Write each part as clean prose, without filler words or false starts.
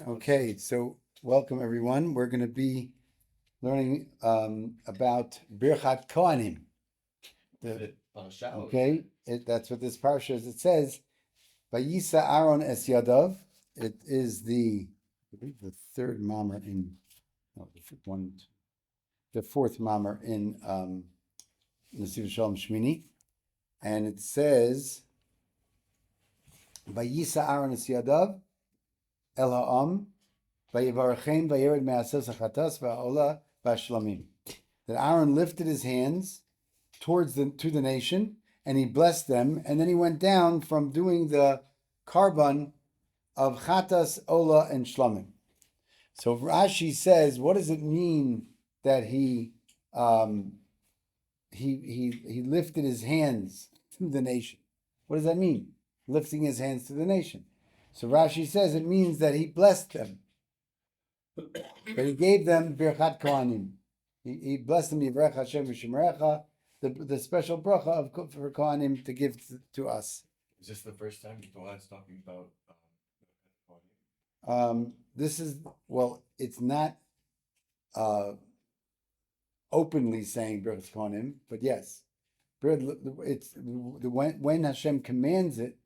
Okay, so welcome everyone. We're going to be learning about Birchat Kohanim. Okay, that's what this Parsha is. It says, Vayisa Aaron es Yadav. It is I believe the third mamar the fourth mamar in Nesivos Shalom Shmini. And it says, Vayisa Aaron es Yadav El Ha'am Vayivarachem Vayered Me'asas HaChatas Va'ola Va'shlamim. That Aaron lifted his hands to the nation, and he blessed them, and then he went down from doing the carbon of Chatas, Ola, and Shlamim. So Rashi says, what does it mean that he lifted his hands to the nation? What does that mean? Lifting his hands to the nation. So Rashi says it means that he blessed them. But he gave them Birchat Kohanim. He blessed them, Yivrech Hashem v'Shemrecha, the special bracha for Kohanim to give to us. Is this the first time God's talking about Kohanim? It's not openly saying Birchat Kohanim, but yes, it's when Hashem commands it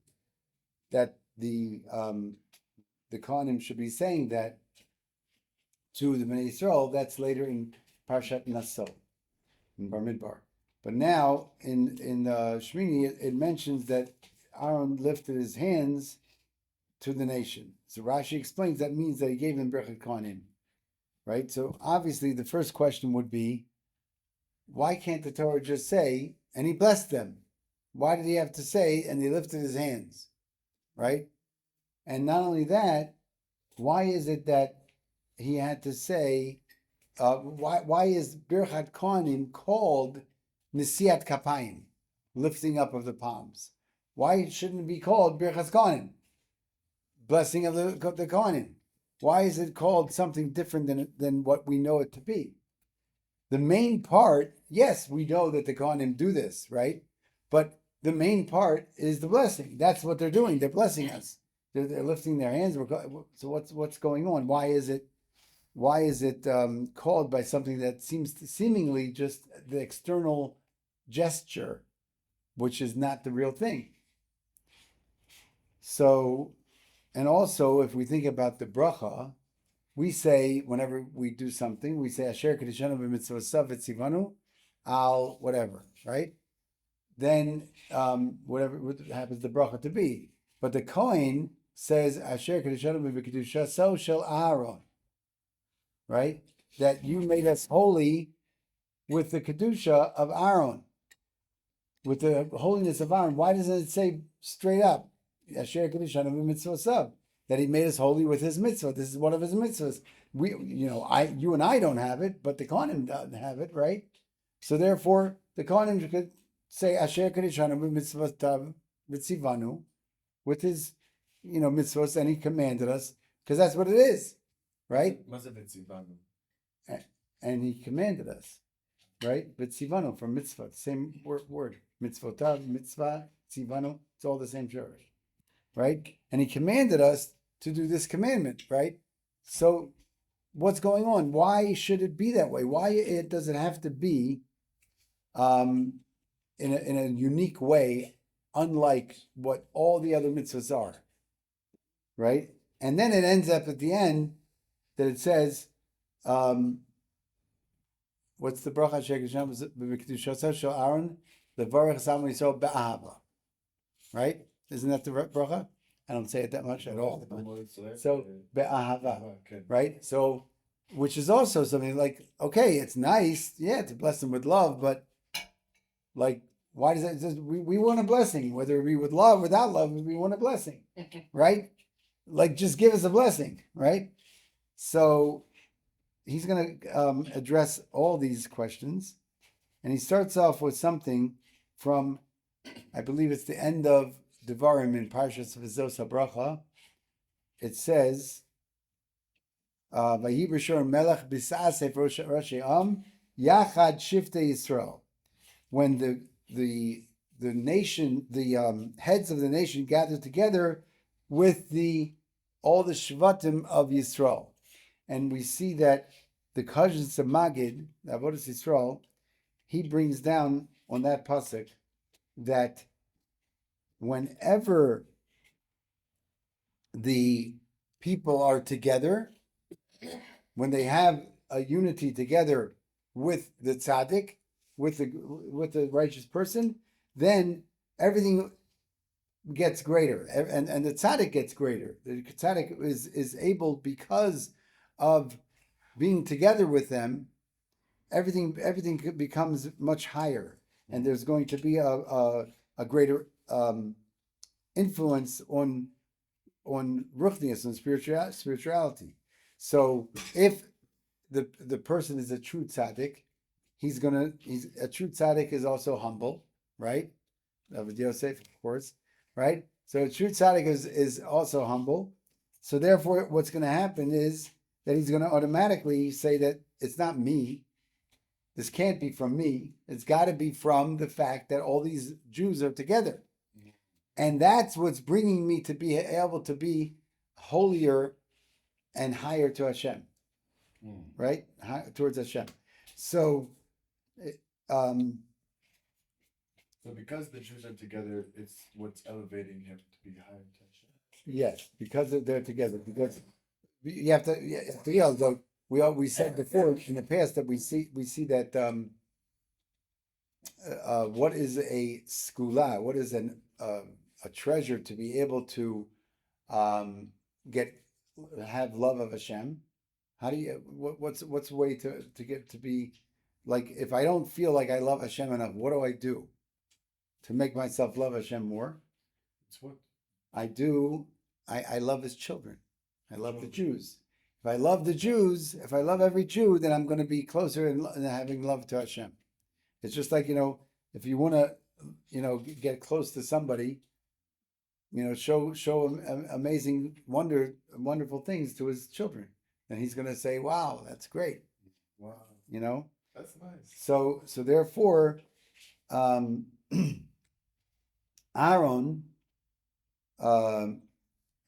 that the Kohanim should be saying that to the Bnei Yisrael. That's later in Parshat Naso, in Bar Midbar. But now in Shmini, it mentions that Aaron lifted his hands to the nation. So Rashi explains that means that he gave them Birchat Kohanim, right? So obviously the first question would be, why can't the Torah just say, and he blessed them? Why did he have to say, and he lifted his hands, right? And not only that, why is it that he had to say, why is Birchat Kohanim called Nesiat Kapayim, lifting up of the palms? Why shouldn't it be called Birchat Kohanim, blessing of the Kohanim? Why is it called something different than what we know it to be? The main part, yes, we know that the Kohanim do this, right? But the main part is the blessing. That's what they're doing. They're blessing us. They're lifting their hands. So what's going on? Why is it called by something that seemingly just the external gesture, which is not the real thing? So, and also, if we think about the bracha, we say, whenever we do something, we say, Asher Kedishanu b'mitzvosav v'tzivanu al whatever, right? Then, whatever happens the bracha to be. But the Kohen says, Asher Kedishanu b'kedushaso shel Aaron, right? That you made us holy with the kedusha of Aaron, with the holiness of Aaron. Why doesn't it say straight up, Asher Kedishanu b'mitzvosav, that he made us holy with his mitzvah? This is one of his mitzvahs. You and I don't have it, but the Kohanim doesn't have it, right? So therefore, the Kohanim could say Asher Kedishanu b'mitzvotav v'tzivanu, with his, mitzvahs, and he commanded us, because that's what it is, right? And he commanded us, right? V'tzivanu, from mitzvah, same word. Mitzvotav, mitzvah, tzivanu, it's all the same shorish, right? And he commanded us to do this commandment, right? So what's going on? Why should it be that way? Why does it have to be in a unique way, unlike what all the other mitzvahs are, right? And then it ends up at the end that it says, what's the bracha? Shel Aaron, the Varech Sam Yisrael be'ahava, right? Isn't that the bracha? I don't say it that much at all. So be'ahava, right? So, which is also something like, okay, it's nice, to bless them with love, but like, why does that? We want a blessing, whether we with love, without love, we want a blessing, right? Like, just give us a blessing, right? So he's going to address all these questions, and he starts off with something from, I believe it's the end of Devarim in Parsha V'zos HaBracha. It says, "Vayi b'shor melech b'sa'asef Roshei Am yachad shiftei Yisrael." When the nation, the heads of the nation gathered together with all the Shvatim of Yisrael. And we see that the Kazhins of Magid, the Avodas Yisrael, he brings down on that pasuk that whenever the people are together, when they have a unity together with the tzaddik, with the righteous person, then everything gets greater, and the tzaddik gets greater. The tzaddik is able, because of being together with them, everything becomes much higher, and there's going to be a greater influence on ruchnius and spirituality. So if the person is a true tzaddik, he's a true tzaddik is also humble, right? David Yosef, of course, right? So a true tzaddik is also humble. So therefore, what's going to happen is that he's going to automatically say that it's not me. This can't be from me. It's got to be from the fact that all these Jews are together. And that's what's bringing me to be able to be holier and higher to Hashem, right? Towards Hashem. So, So because the Jews are together, it's what's elevating him to be higher to Hashem. yes, because they're together. Because you have to we said before in the past that we see that what is a skula? What is a treasure to be able to have love of Hashem? How do you what's the way to get to be like, if I don't feel like I love Hashem enough, what do I do to make myself love Hashem more? It's what I do. I love His children. I love the Jews. If I love the Jews, if I love every Jew, then I'm going to be closer in having love to Hashem. It's just like, if you want to, get close to somebody, show amazing, wonderful things to his children, and he's going to say, "Wow, that's great." wow, You that's nice. So therefore, Aaron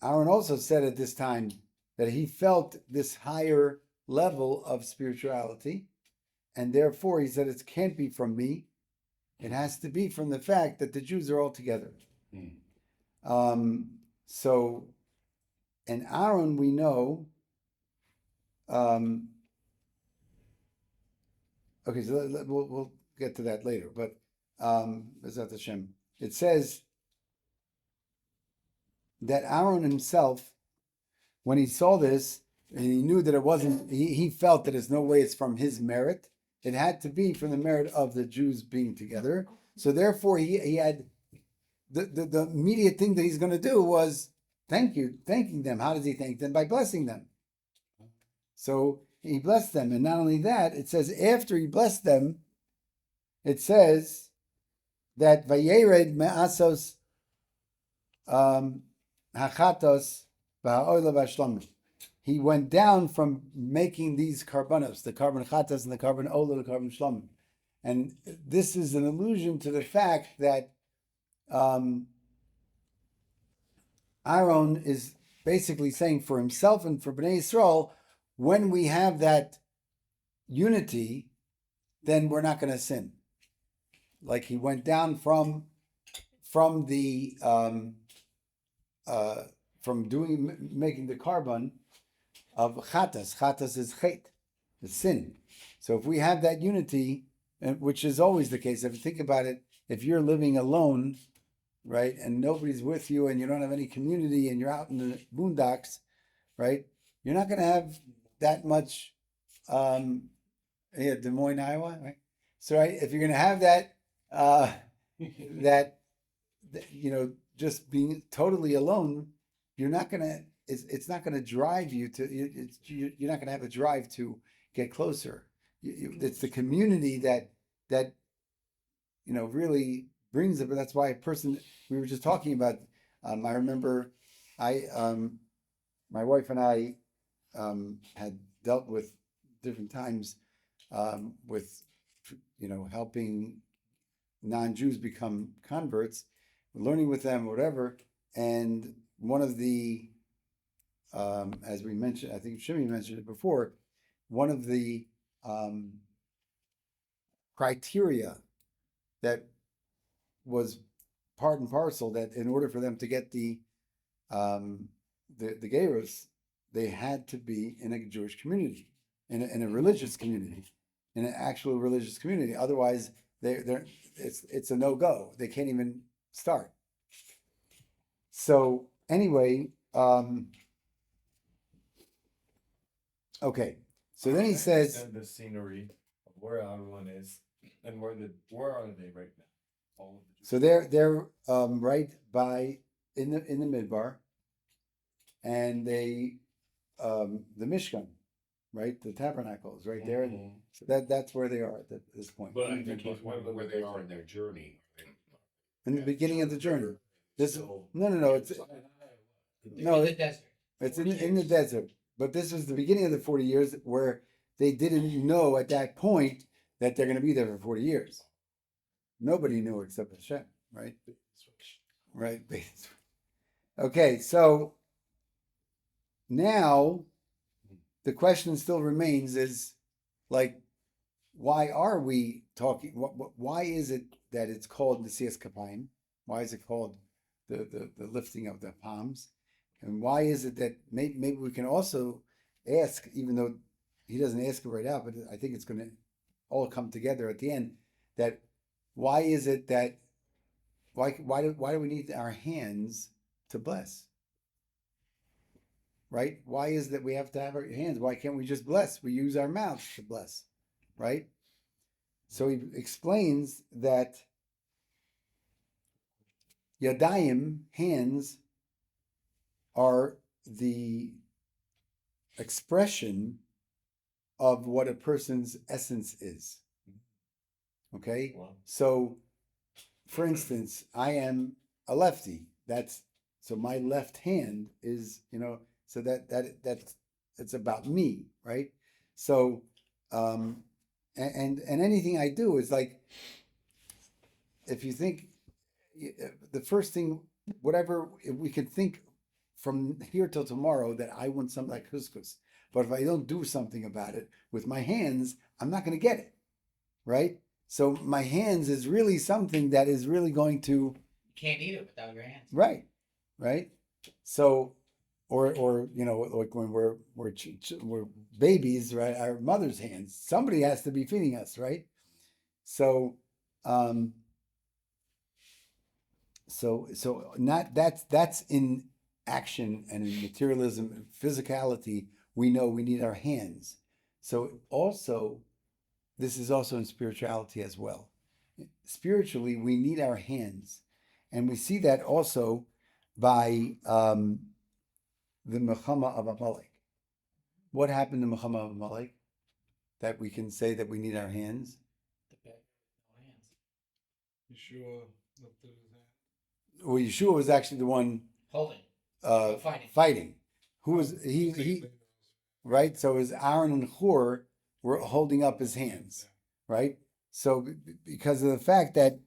also said at this time that he felt this higher level of spirituality, and therefore he said it can't be from me. It has to be from the fact that the Jews are all together. So, and Aaron, we know. Okay, so we'll get to that later. But Bezat Hashem, it says that Aaron himself, when he saw this, and he knew that it wasn't, he felt that there's no way it's from his merit. It had to be from the merit of the Jews being together. So therefore, he had the immediate thing that he's going to do was thanking them. How does he thank them? By blessing them. So he blessed them. And not only that, it says after he blessed them, it says that Vayered me'asos hachatos v'ha'oila v'ashlamim. He went down from making these karbanos, the carbon chatas and the carbon ola, the carbon shlamim. And this is an allusion to the fact that Aaron is basically saying for himself and for Bnei Yisrael, when we have that unity, then we're not going to sin. Like he went down from the making the carbon of chatas. Chatas is chet, it's sin. So if we have that unity, which is always the case, if you think about it, if you're living alone, right, and nobody's with you, and you don't have any community, and you're out in the boondocks, right, you're not going to have that much. Des Moines, Iowa, right? So, right, if you're going to have that, just being totally alone, you're not going to. It's not going to drive you to. You're not going to have a drive to get closer. It's the community that really brings it. But that's why a person. We were just talking about. I remember, my wife and I had dealt with different times with helping non-Jews become converts, learning with them, whatever. And one of the as we mentioned, I think Shmini mentioned it before, one of the criteria that was part and parcel that in order for them to get the Geiros, they had to be in a Jewish community, in a religious community, in an actual religious community. Otherwise, it's a no-go. They can't even start. So anyway, okay. So then he says, and the scenery of where everyone is and where are they right now? All of the so they're right by in the midbar, and they the Mishkan, right? The tabernacle is right there. So that's where they are at this point. But I think he's wondering where they are in their journey. In the beginning of the journey. This So- no. It's no. In the desert. It's in the desert. But this was the beginning of the 40 years where they didn't know at that point that they're going to be there for 40 years. Nobody knew except Hashem, right? Right. Okay, so now the question still remains is like, why are we talking? Why is it that it's called Nesivos Kapayim? Why is it called the lifting of the palms? And why is it that maybe we can also ask, even though he doesn't ask it right now, but I think it's going to all come together at the end, that why is it that why do we need our hands to bless? Right? Why is that we have to have our hands? Why can't we just bless? We use our mouths to bless, right? So he explains that Yadayim, hands, are the expression of what a person's essence is. Okay? Wow. So, for instance, I am a lefty. So my left hand is, so that's it's about me, right? So, and anything I do is like, if you think, the first thing, whatever we can think from here till tomorrow that I want something like couscous, but if I don't do something about it with my hands, I'm not going to get it, right? So my hands is really something that is really going to. You can't eat it without your hands. Right. So, or like when we're babies, right? Our mother's hands. Somebody has to be feeding us, right? So, so not that's in action and in materialism and physicality. We know we need our hands. So also, this is also in spirituality as well. Spiritually, we need our hands, and we see that also by the Mechama of Amalek. What happened to Mechama of Amalek? That we can say that we need our hands. The bed, no hands. Yeshua lifted his hand. Well, Yeshua was actually the one Holding. fighting. Who was he? Right. So it was Aaron and Hur were holding up his hands. Right. So because of the fact that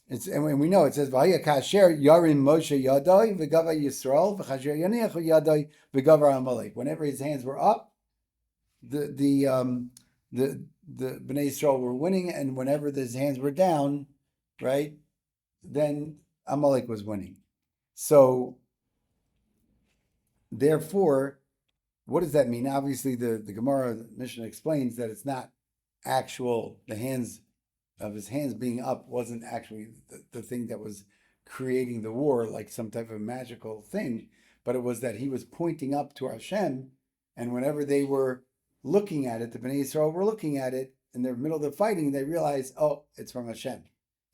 and we know it says V'haya kasher yarim Moshe yadai v'gava Yisrael v'chasher yaniachu yadai v'gava Amalek. Whenever his hands were up, the Bnei Yisrael were winning, and whenever his hands were down, right, then Amalek was winning. So therefore, what does that mean? Obviously, the Gemara Mishnah explains that it's not actual. The hands of his hands being up wasn't actually the thing that was creating the war, like some type of magical thing, but it was that he was pointing up to Hashem, and whenever they were looking at it, the Bnei Yisrael were looking at it in the middle of the fighting, they realized, oh, it's from Hashem.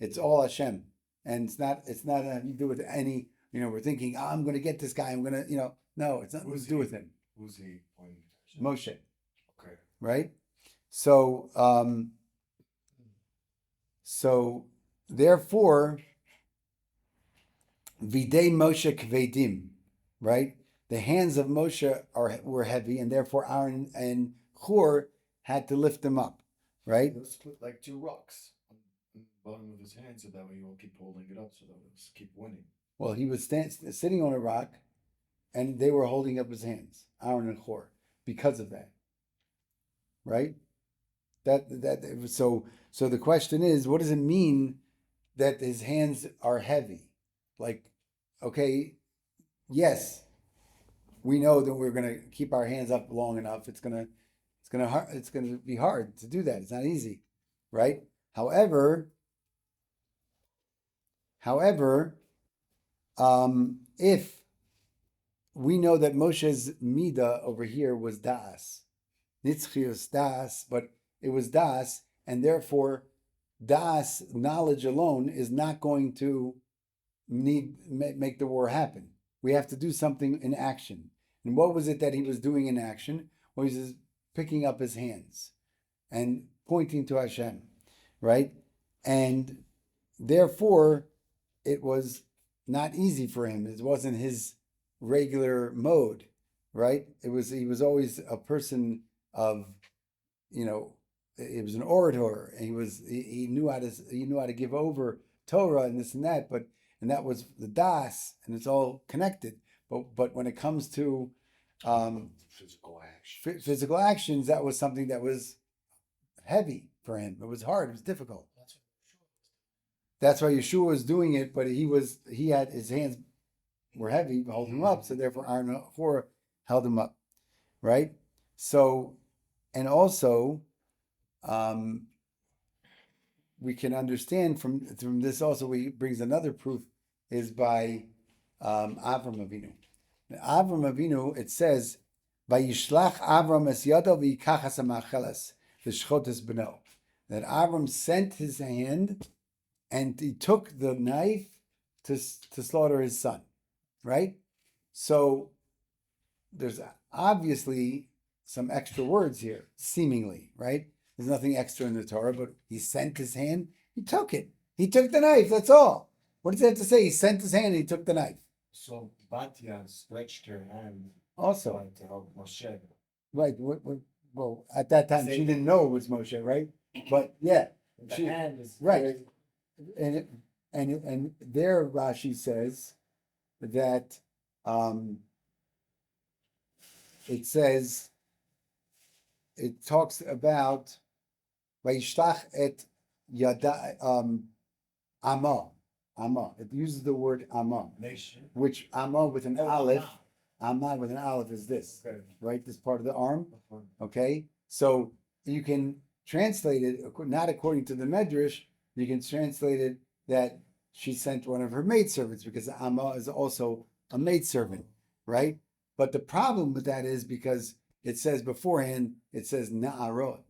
It's all Hashem, and it's not having to do with any. We're thinking, oh, I'm going to get this guy. I'm going to, no, it's nothing to do with him. Who's he pointing to? Moshe, Okay. right? So, so therefore, Yidei Moshe kvedim, right? The hands of Moshe were heavy, and therefore Aaron and Hur had to lift them up, right? Let's put like two rocks on the bottom of his hand so that way he will keep holding it up so that he'll keep winning. Well, he was sitting on a rock, and they were holding up his hands, Aaron and Hor, because of that. Right? So the question is, what does it mean that his hands are heavy? Like, okay, yes, we know that we're going to keep our hands up long enough. It's going to be hard to do that. It's not easy, right? However, if we know that Moshe's midah over here was das, nitzchius das, but it was das, and therefore das knowledge alone is not going to make the war happen. We have to do something in action. And what was it that he was doing in action? Well, he was picking up his hands and pointing to Hashem, right? And therefore, it was not easy for him. It wasn't his regular mode, right? He was always a person of, he was an orator, and he knew how to give over Torah and this and that, and that was the das, and it's all connected. But when it comes to physical actions, that was something that was heavy for him. It was hard. It was difficult. That's why Yeshua was doing it, but he had his hands were heavy, holding him up. So therefore, Aaron Hor held him up, right? So, and also, we can understand from this also. We brings another proof is by Avram Avinu. Now, Avram Avinu, it says, "Vayishlach Avram es yado v'yikachas ha'macheles v'shchotes beno." That Avram sent his hand and he took the knife to slaughter his son, right? So there's obviously some extra words here, seemingly, right? There's nothing extra in the Torah, but he sent his hand, he took it. He took the knife, that's all. What does it have to say? He sent his hand and he took the knife. So Batya stretched her hand Also, to help Moshe. right, well, at that time, she didn't know it was Moshe, right? But yeah, The hand is right. And there Rashi says that it talks about Vayishlach et yada Amma. It uses the word Amma, nation. which Amma with an aleph. Amma with an aleph is this, Okay. right? This part of the arm. Okay, so you can translate it not according to the Medrash. You can translate it that she sent one of her maidservants, because Amma is also a maidservant, right? But the problem with that is because it says beforehand, it says na'arot.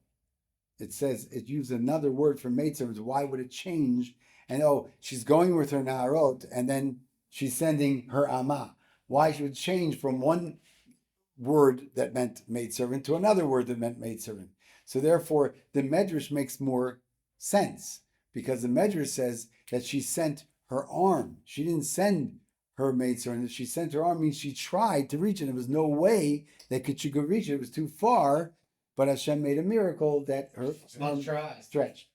It says it used another word for maidservants. Why would it change? And she's going with her na'arot, and then she's sending her Amma. Why should it change from one word that meant maidservant to another word that meant maidservant? So therefore, the Medrash makes more sense, because the Medrash says that she sent her arm. She didn't send her maidservant. She sent her arm means she tried to reach it. There was no way that she could reach it. It was too far. But Hashem made a miracle that her arm stretched.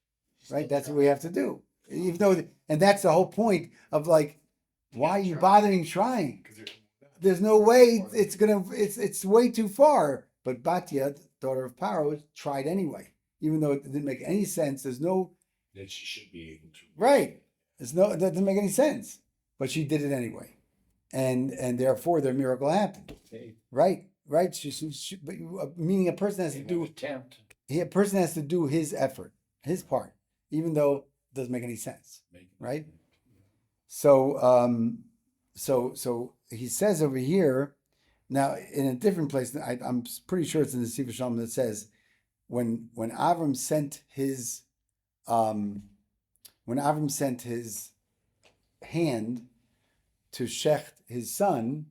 Right? That's what we have to do. Even though, and that's the whole point of like, why are you bothering trying? There's no way it's way too far. But Batya, daughter of Paro, tried anyway, even though it didn't make any sense. There's no That she should be able to. right. It doesn't make any sense. But she did it anyway, and therefore their miracle happened. Right. Meaning a person has to do attempt. A person has to do his effort, his part, even though it doesn't make any sense. Right. So he says over here, now in a different place, I'm pretty sure it's in the Nesivos Shalom that says when Avram sent his hand to Shecht, his son,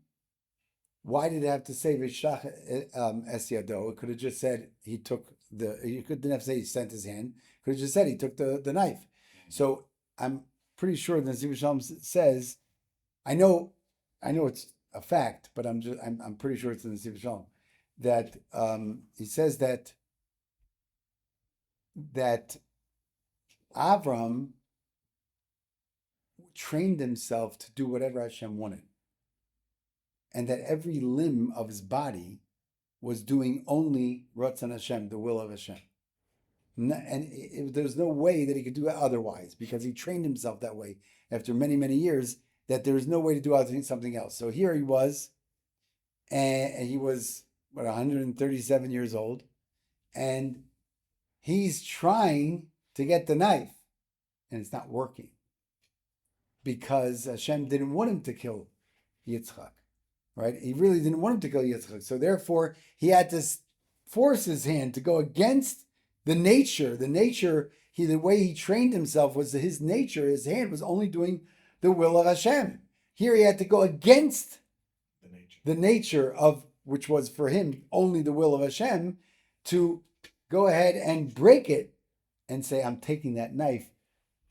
why did it have to say Vishlach es yado? It could have just said he took you didn't have to say he sent his hand. Could have just said he took the knife. So I'm pretty sure the Nesivos Shalom says, I know it's a fact, but I'm pretty sure it's in the Nesivos Shalom that he says that Avram trained himself to do whatever Hashem wanted. and that every limb of his body was doing only Ratzon Hashem, the will of Hashem. There's no way that he could do it otherwise, because he trained himself that way after many, many years, that there's no way to do something else. So here he was, and he was, 137 years old, and he's trying to get the knife, and it's not working, because Hashem didn't want him to kill Yitzchak, right? He really didn't want him to kill Yitzchak. So therefore, he had to force his hand to go against the nature. The way he trained himself was that his nature, his hand was only doing the will of Hashem. Here he had to go against the nature of, which was for him only the will of Hashem, to go ahead and break it and say, I'm taking that knife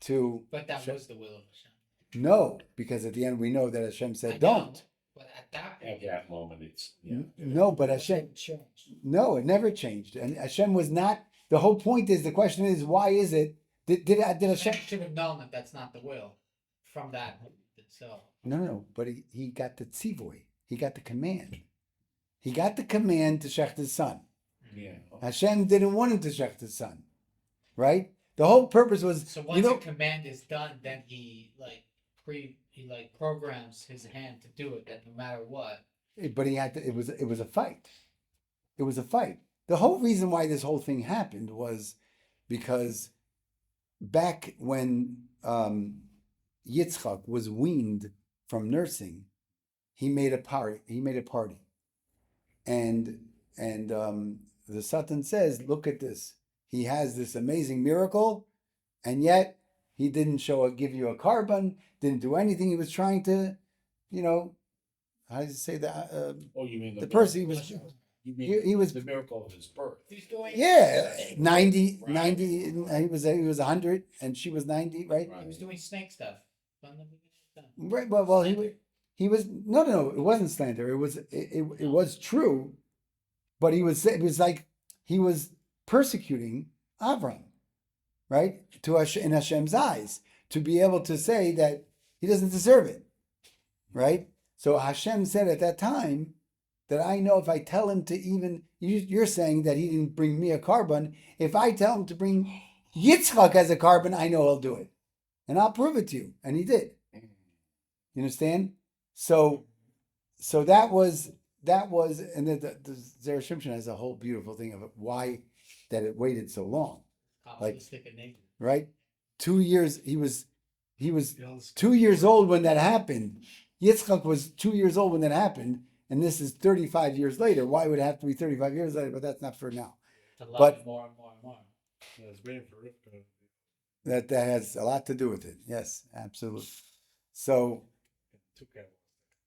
to... But that Hashem. was the will of Hashem. No, because at the end we know that Hashem said, I don't. know, but at that At point, that moment, it's No, but Hashem... No, it never changed. And Hashem was not... The whole point is, the question is, why is it? Did Hashem... Hashem should have known that that's not the will from that itself. No. But he got the tzivoy. He got the command. He got the command to shech his son. Yeah. Hashem didn't want him to shech his son. Right? The whole purpose was... So once the command is done, then he programs his hand to do it, that no matter what. But he had to... It was a fight. It was a fight. The whole reason why this whole thing happened was because back when Yitzchak was weaned from nursing, he made a party. And the Satan says, look at this. He has this amazing miracle, and yet he didn't give you a carbon, didn't do anything. He was trying to, how does it say that? You mean the person he was... You mean he was the miracle of his birth? He's doing 90, Right. 90. He was 100, and she was 90, right? He was doing snake stuff. Right. Well, he was no. It wasn't slander. It was true, but it was like he was persecuting Avram, right? In Hashem's eyes, to be able to say that he doesn't deserve it, right? So Hashem said at that time, that I know if I tell him to even, you're saying that he didn't bring me a carbon. If I tell him to bring Yitzchak as a carbon, I know he'll do it. And I'll prove it to you. And he did. You understand? So that was, and the Zereshimshin has a whole beautiful thing of why that it waited so long. Right? 2 years, he was 2 years old when that happened. Yitzchak was 2 years old when that happened. And this is 35 years later. Why would it have to be 35 years later? But that's not for now. But more and more and more. I was waiting for Rivka. That has a lot to do with it. Yes, absolutely. So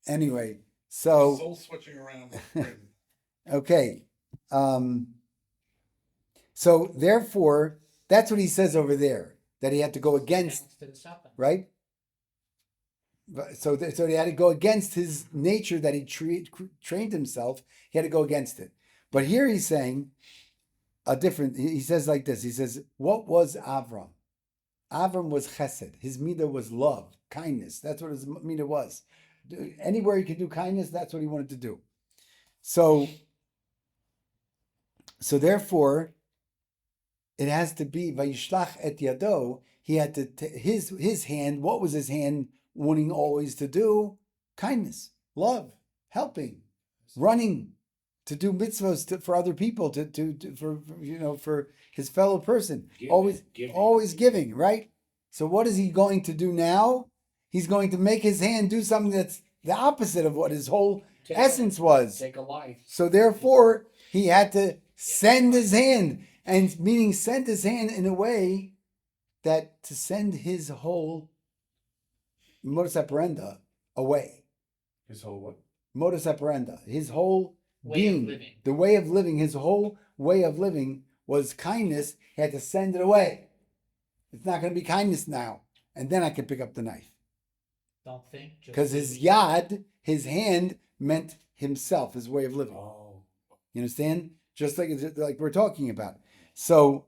anyway, Soul switching around. okay. So therefore, that's what he says over there, that he had to go against, right? So he had to go against his nature that he trained himself. He had to go against it. But here he's saying he says like this. He says, what was Avram? Avram was chesed. His midah was love, kindness. That's what his midah was. Anywhere he could do kindness, that's what he wanted to do. So therefore, it has to be vayishlach et yado. He had to his hand. What was his hand wanting always to do? Kindness, love, helping, running, to do mitzvahs for other people, for his fellow person. Always giving, right? So what is he going to do now? He's going to make his hand do something that's the opposite of what his whole essence was. Take a life. So therefore, he had to send his hand, and meaning send his hand in a way that to send his whole modus operandi away. His whole what? Modus operandi. His whole Way of living. His whole way of living was kindness. He had to send it away. It's not going to be kindness now. And then I can pick up the knife. Don't think. Because his yad, his hand, meant himself, his way of living. Oh. You understand? Just like we're talking about. So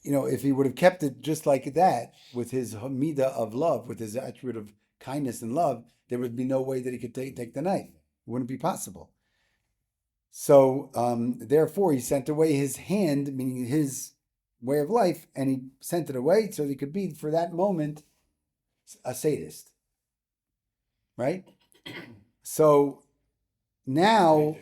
if he would have kept it just like that, with his midah of love, with his attribute of kindness and love, there would be no way that he could take the knife. It wouldn't be possible. So, therefore, he sent away his hand, meaning his way of life, and he sent it away so he could be, for that moment, a sadist. Right? So, now,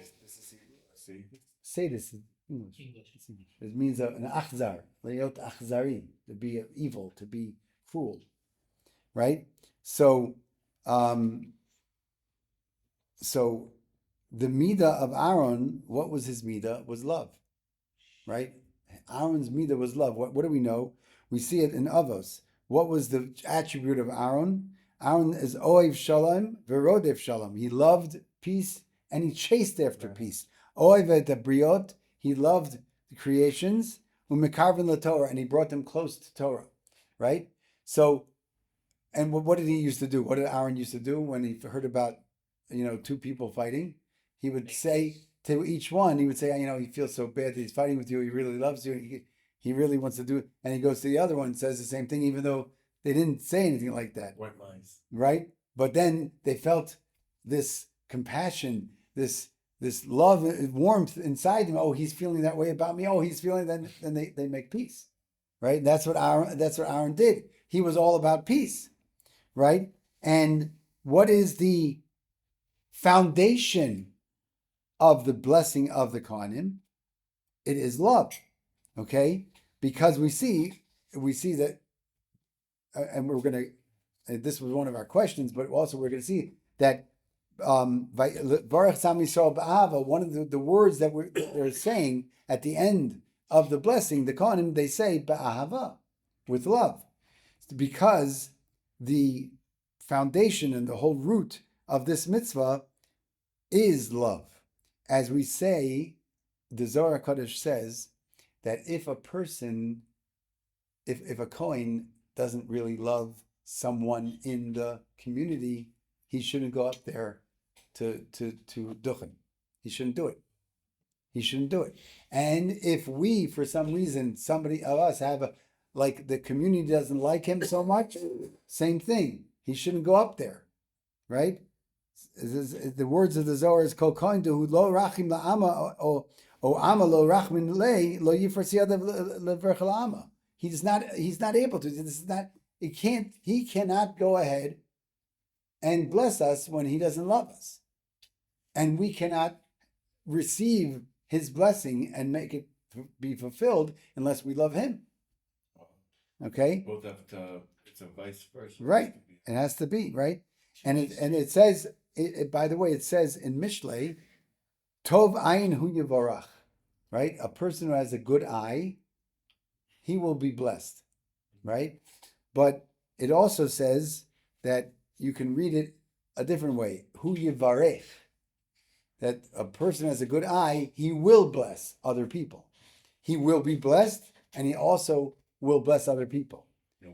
sadist is English. English. It means an achzar, leot achzari, to be evil, to be cruel. Right? So, the midah of Aaron, what was his midah? Was love, right? Aaron's midah was love. What do we know? We see it in Avos. What was the attribute of Aaron? Aaron is oev shalom verodev shalom. He loved peace and he chased after peace. Oev et briot. He loved the creations. Umekarven la Torah, and he brought them close to Torah, right? So, and what did he used to do? What did Aaron used to do when he heard about, two people fighting? He would say to each one, he would say, he feels so bad that he's fighting with you. He really loves you. He really wants to do it. And he goes to the other one and says the same thing, even though they didn't say anything like that. White lies. Right? But then they felt this compassion, this love, warmth inside them. Oh, he's feeling that way about me. Oh, he's feeling that. Then they make peace. Right? That's what Aaron did. He was all about peace. Right? And what is the foundation of the blessing of the Kohanim? It is love, okay? Because we see that, and we're going to, this was one of our questions, but also we're going to see that Varech Sam Yisrael B'Ahava, one of the words that they're saying at the end of the blessing, the Kohanim, they say B'Ahava, with love, because the foundation and the whole root of this mitzvah is love. As we say, the Zohar HaKadosh says that if a person, if a Kohen doesn't really love someone in the community, he shouldn't go up there to duchen. He shouldn't do it. He shouldn't do it. And if we, for some reason, somebody of us the community doesn't like him so much, same thing. He shouldn't go up there, right? The words of the Zohar is kol kohen who lo rachim la'ama o ama lo rachmin lei lo yifarsi adav leverch la'ama. He's not able to. This is not. He cannot go ahead and bless us when he doesn't love us, and we cannot receive his blessing and make it be fulfilled unless we love him. Okay. Both have to. It's a vice versa. Right. It has to be right. And it says, by the way, it says in Mishlei, Tov ayin hu yivarach, right? A person who has a good eye, he will be blessed, right? But it also says that you can read it a different way, hu yivarech, that a person has a good eye, he will bless other people. He will be blessed, and he also will bless other people.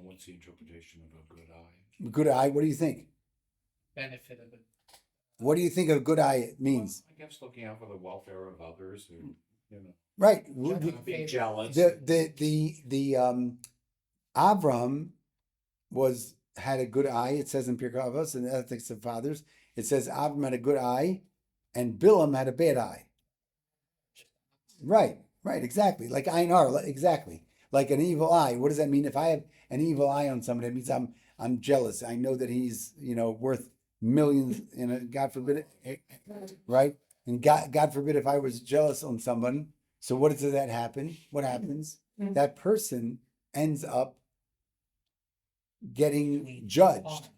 What's the interpretation of a good eye? Good eye, what do you think? Benefit of it. What do you think a good eye means? I guess looking out for the welfare of others who, Right. being jealous. The Abraham had a good eye. It says in Pirkei Avos in the Ethics of Fathers, it says Abraham had a good eye, and Bilam had a bad eye. Right, exactly. Like Einar, exactly. Like an evil eye. What does that mean? If I have an evil eye on somebody, it means I'm jealous. I know that he's worth millions. God forbid it, right? And God forbid if I was jealous on someone. So what does that happen? What happens? That person ends up getting judged.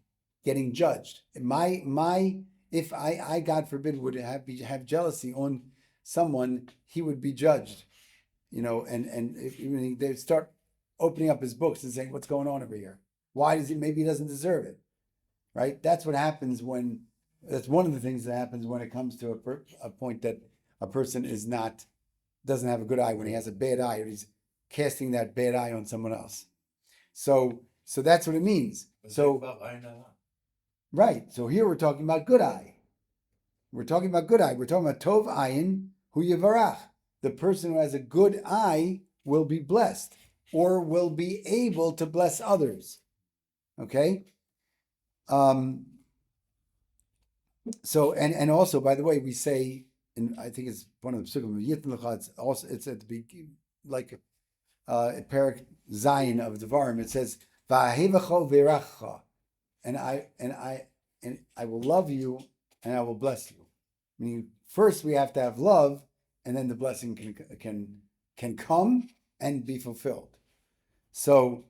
If I God forbid would have jealousy on someone, he would be judged. And if they start opening up his books and saying, what's going on over here? Why maybe he doesn't deserve it, right? That's what happens that's one of the things that happens when it comes to a point that a person doesn't have a good eye, when he has a bad eye, or he's casting that bad eye on someone else. So that's what it means. Right. So here we're talking about good eye. We're talking about Tov Ayin Hu Yivarach. The person who has a good eye will be blessed. or will be able to bless others. Okay? So and also, by the way, we say, and I think it's one of the psukim. It's also it's at the beginning, like Perak Zion of Devarim. It says Va'ahevacho v'eracha, and I will love you and I will bless you. Meaning, first we have to have love, and then the blessing can come and be fulfilled. So,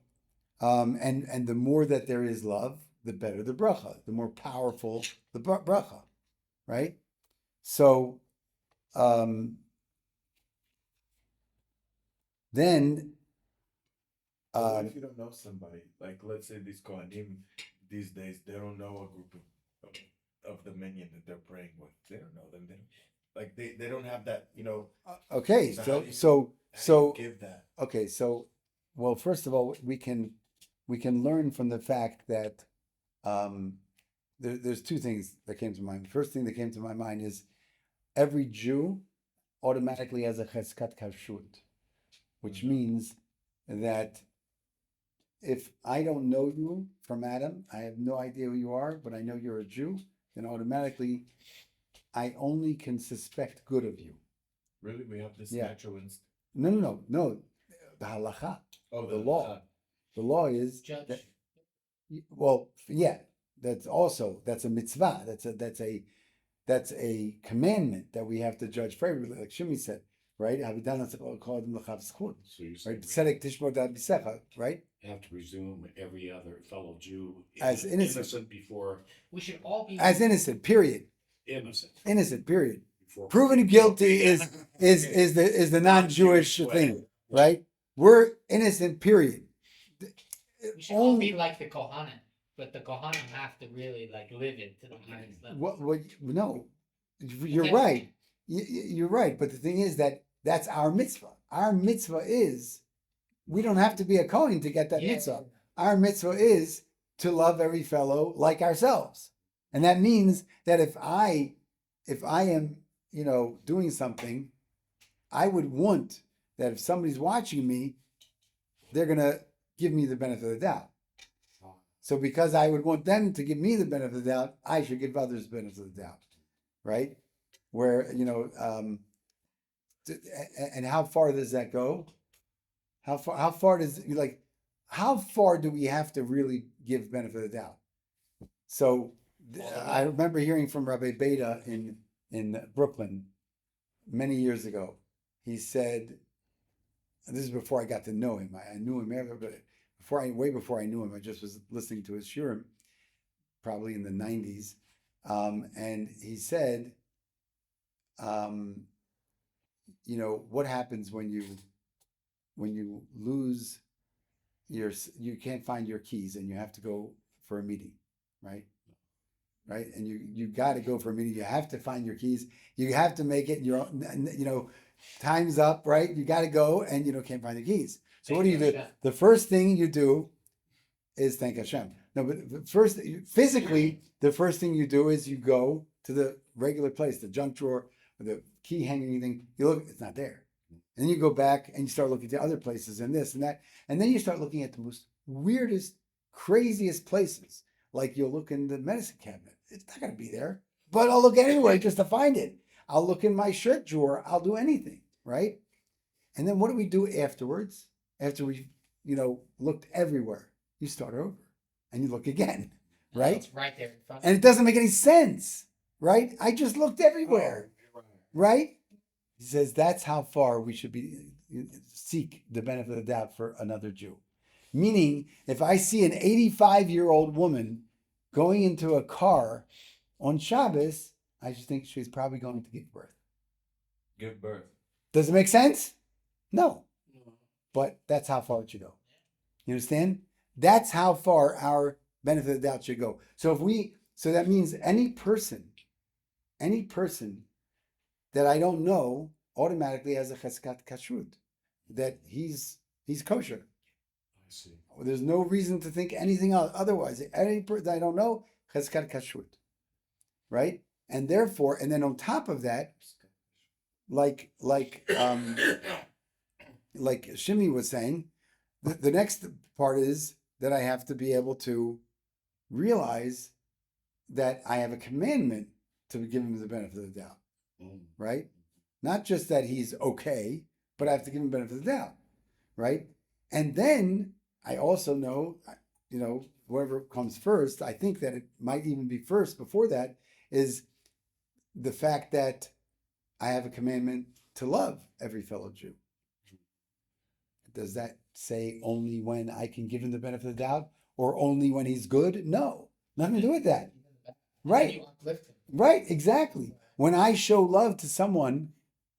and the more that there is love, the better the bracha, the more powerful the bracha, right? So, then, But what if you don't know somebody? Like, let's say these Kohanim these days, they don't know a group of the minion that they're praying with. They don't know them. They don't have that, okay, So how so do you- so how so do you give that. okay, so well, first of all, we can learn from the fact that there's two things that came to mind. The first thing that came to my mind is every Jew automatically has a cheskat kashrut, which means that if I don't know you from Adam, I have no idea who you are, but I know you're a Jew, then automatically I only can suspect good of you. Really, we have this Yeah. natural instinct. No. The halacha, Oh, the law. The law is Judge. that, well, yeah, that's a mitzvah. That's a commandment that we have to judge favorably, like Shmini said, right? So you're Right? saying Tzedek tishmor da'at b'secha, right? we have to presume every other fellow Jew As innocent. before We should all be As innocent, period. innocent. Innocent, period. Before Proven guilty is the non-Jewish thing, right? We're innocent, period. We should all be like the Kohanim, but the Kohanim have to really like live it to the highest level. No, you're right. You're right. But the thing is that's our mitzvah. Our mitzvah is we don't have to be a Kohen to get that Yeah. mitzvah. Our mitzvah is to love every fellow like ourselves, and that means that if I am doing something, I would want that if somebody's watching me, they're gonna give me the benefit of the doubt. So because I would want them to give me the benefit of the doubt, I should give others the benefit of the doubt, right? Where and how far does that go? How far do we have to really give benefit of the doubt? So I remember hearing from Rabbi Beta in Brooklyn many years ago. He said, and this is before I got to know him. I knew him way before I knew him. I just was listening to his shiurim, probably in the 90s. And he said, what happens when you lose you can't find your keys and you have to go for a meeting, right? Right? And you got to go for a meeting. You have to find your keys. You have to make it your own, time's up, right? You got to go and can't find the keys. So what do you do? The first thing you do is thank Hashem. No, but first, physically, the first thing you do is you go to the regular place, the junk drawer, or the key hanging thing. You look, it's not there. And then you go back and you start looking to other places and this and that. And then you start looking at the most weirdest, craziest places. Like you'll look in the medicine cabinet. It's not going to be there. But I'll look anyway just to find it. I'll look in my shirt drawer. I'll do anything, right? And then what do we do afterwards? After we, looked everywhere, you start over and you look again, right? It's right there in front of And it doesn't make any sense, right? I just looked everywhere, right? He says that's how far we should seek the benefit of the doubt for another Jew. Meaning, if I see an 85-year-old woman going into a car on Shabbos, I just think she's probably going to give birth. Give birth. Does it make sense? No. But that's how far it should go. You understand? That's how far our benefit of the doubt should go. So that means any person that I don't know automatically has a cheskat kashrut, that he's kosher. I see. There's no reason to think anything else. Otherwise, any person I don't know, cheskat kashrut, right? And therefore, and then on top of that, like Shmini was saying, the next part is that I have to be able to realize that I have a commandment to give him the benefit of the doubt, right? Not just that he's okay, but I have to give him the benefit of the doubt, right? And then I also know, whatever comes first, I think that it might even be first before that is the fact that I have a commandment to love every fellow Jew. Does that say only when I can give him the benefit of the doubt or only when he's good? No, nothing to do with that. Right. Right, exactly. When I show love to someone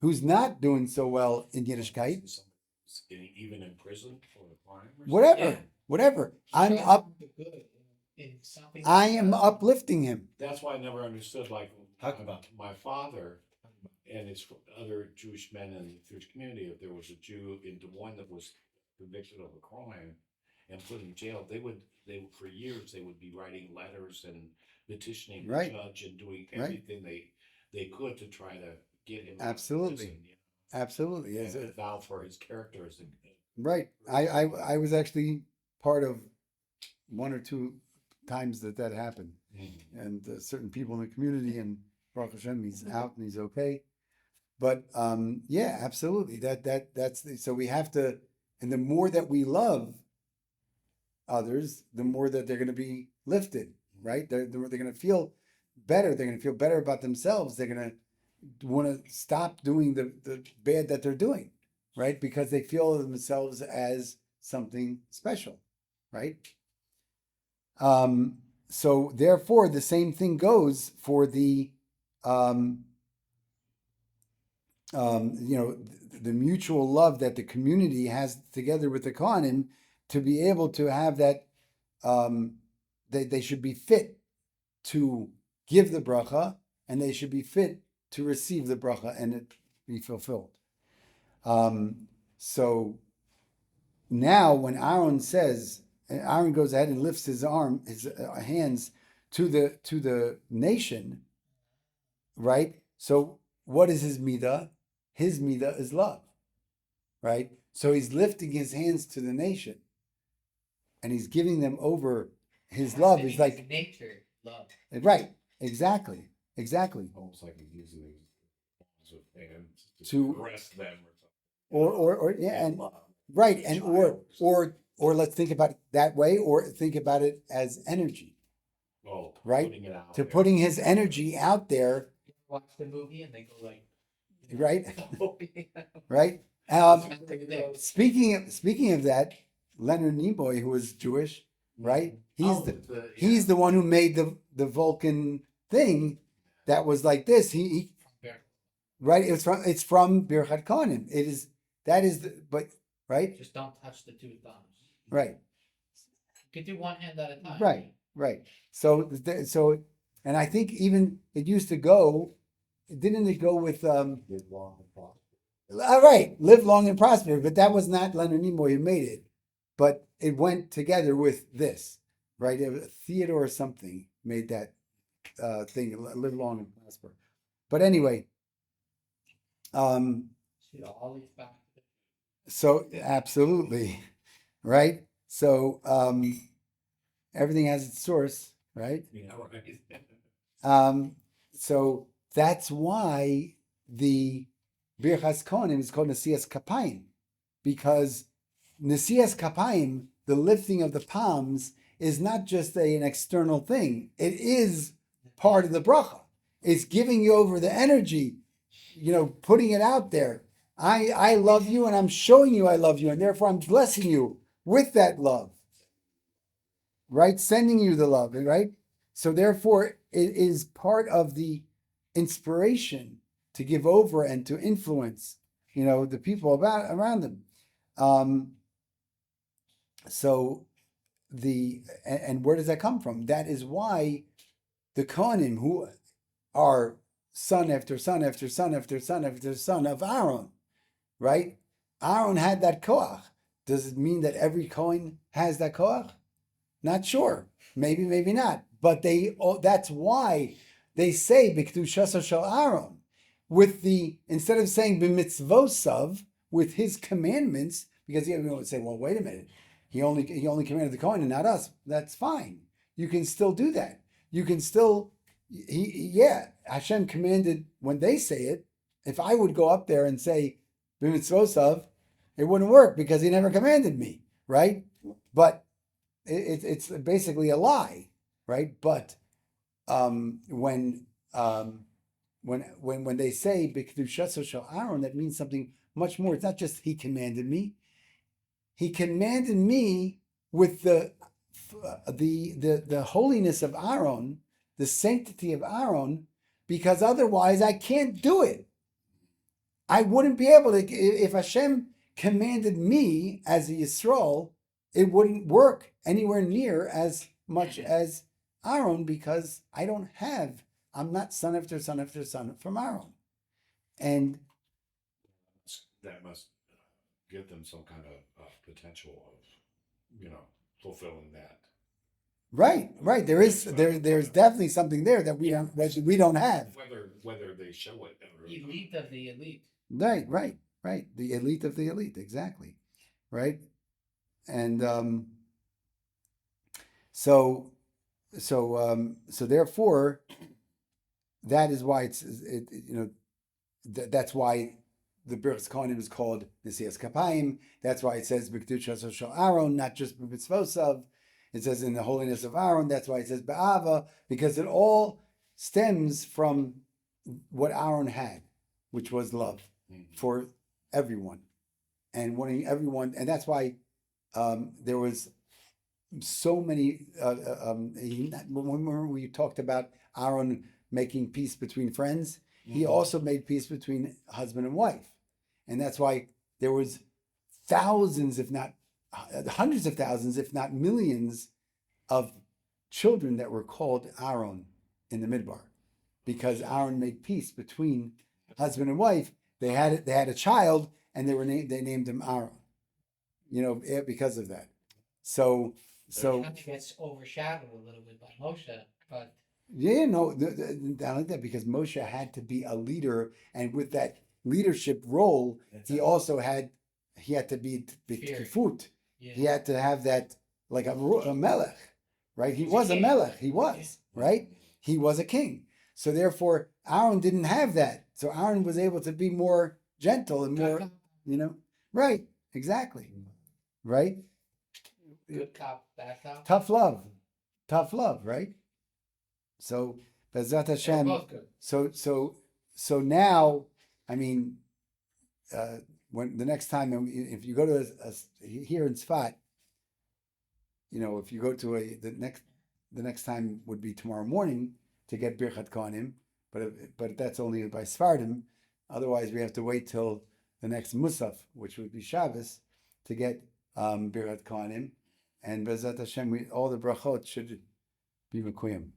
who's not doing so well in Yiddishkeit, Even in prison for a crime? whatever. I am uplifting him. That's why I never understood, like, Talk about my father and his other Jewish men in the Jewish community, if there was a Jew in Des Moines that was convicted of a crime and put in jail, they would for years, they would be writing letters and petitioning the Right. judge and doing Right. everything they could to try to get him out of Absolutely. prison, Absolutely. and vow for his character as Right. I was actually part of one or two times that happened. And certain people in the community, and Baruch Hashem, he's out and he's okay. But yeah, absolutely. So we have to, and the more that we love others, the more that they're going to be lifted, right? They're going to feel better. They're going to feel better about themselves. They're going to want to stop doing the bad that they're doing, right? Because they feel themselves as something special, right? So therefore, the same thing goes for the the mutual love that the community has together with the Kohanim, to be able to have that, they should be fit to give the bracha, and they should be fit to receive the bracha and it be fulfilled. So now when Aaron says, and Aaron goes ahead and lifts his hands to the nation, right? So what is his midah? His midah is love, right? So he's lifting his hands to the nation, and he's giving them over his love. He's like nature love. Right, exactly. almost like he's using his hands To- caress them Or yeah, and right, and or let's think about it that way, or think about it as energy, right? Putting it out To there. putting his energy out there, Watch the movie and they go like, right? oh, yeah. Right. There. Speaking of that, Leonard Nimoy, who was Jewish, right? He's Oh, he's the one who made the Vulcan thing that was like this. He right. It's from Birchat Kohanim. But right. Just don't touch the two thumbs. Right. You can do one hand at a time. Right. So and I think even it used to go, didn't it go with live long and prosper. all right, live long and prosper, but that was not Leonard Nimoy who made it, but it went together with this, right? Theodore or something made that thing, live long and prosper. But anyway, See, all these back. so absolutely, right? So everything has its source, right? Right. So that's why the Birchas Kohanim is called Nesivos Kapayim, because Nesivos Kapayim, the lifting of the palms, is not just an external thing. It is part of the bracha. It's giving you over the energy, putting it out there. I love you, and I'm showing you I love you, and therefore I'm blessing you with that love, right? Sending you the love, right? So therefore, it is part of the inspiration to give over and to influence, the people around them. So and where does that come from? That is why the Kohanim, who are son after son after son after son after son of Aaron, right? Aaron had that koach. Does it mean that every Kohen has that koach? Not sure. Maybe not. But that's why they say b'kedushas shel Aaron, instead of saying b'mitzvosav, with his commandments, because everyone would say, well, wait a minute, he only commanded the Kohen and not us. That's fine. You can still do that. You can still, Hashem commanded when they say it. If I would go up there and say, b'mitzvosav, it wouldn't work because he never commanded me, right? But it's basically a lie, right? But when they say b'kedushaso shel Aaron, that means something much more. It's not just he commanded me. He commanded me with the holiness of Aaron, the sanctity of Aaron, because otherwise I can't do it. I wouldn't be able to, if Hashem commanded me as a Yisrael, it wouldn't work anywhere near as much as Aaron, because I'm not son after son after son from Aaron. And that must give them some kind of potential of, fulfilling that. Right. There's definitely something there that we don't have. Whether they show it or Elite of the elite. Right. The elite of the elite, exactly. Right. And so therefore, that is why that's why the Birchas Kohanim is called Nesivos Kapayim. That's why it says B'kedushaso shel Aaron, not just b'mitzvosav. It says in the holiness of Aaron. That's why it says Ba'ava, because it all stems from what Aaron had, which was love for everyone, and wanting everyone. And that's why there was so many. When we talked about Aaron making peace between friends, he also made peace between husband and wife, and that's why there was thousands, if not hundreds of thousands, if not millions, of children that were called Aaron in the Midbar, because Aaron made peace between husband and wife. They had a child, and they named him Aaron, because of that. So It kind of gets overshadowed a little bit by Moshe, but I like that, because Moshe had to be a leader, and with that leadership role, he had to be kifut. yeah. He had to have that, like a melech, right? He was a melech. He was, right? He was a king. So therefore, Aaron didn't have that. So Aaron was able to be more gentle and more, right? Exactly, right? Good cop, bad cop. Tough love, right? So Bezrat Hashem. Both good. So now, I mean, when the next time, if you go to here in Tzfat, if you go to the next time would be tomorrow morning to get Birchat Kohanim, but that's only by Sfardim. Otherwise, we have to wait till the next Musaf, which would be Shabbos, to get Birchat Kohanim, and Bezrat Hashem, all the brachot should be Mekuyim.